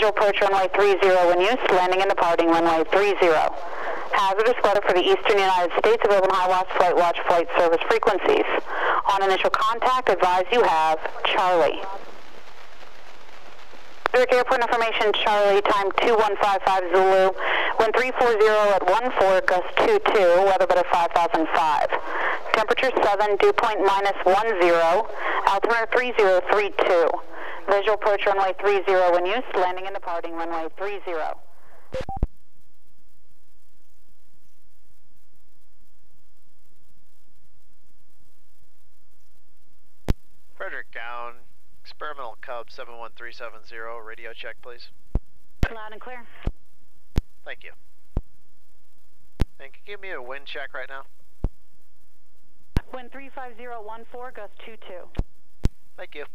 Visual approach runway 30 in use, landing and departing runway 30. Hazardous weather for the eastern United States, available high watch, flight service frequencies. On initial contact, advise you have Charlie. Zurich Airport information, Charlie, time 2155 Zulu, wind 340 at 14, gust 22, weather better 5005. Temperature 7, dew point -10, altimeter 3032. Visual approach runway 30 in use, landing and departing runway 30. Frederick down, experimental Cub 71370, radio check please. Loud and clear. Thank you. And can you give me a wind check right now? Wind 350 at 14, gust 22. Thank you.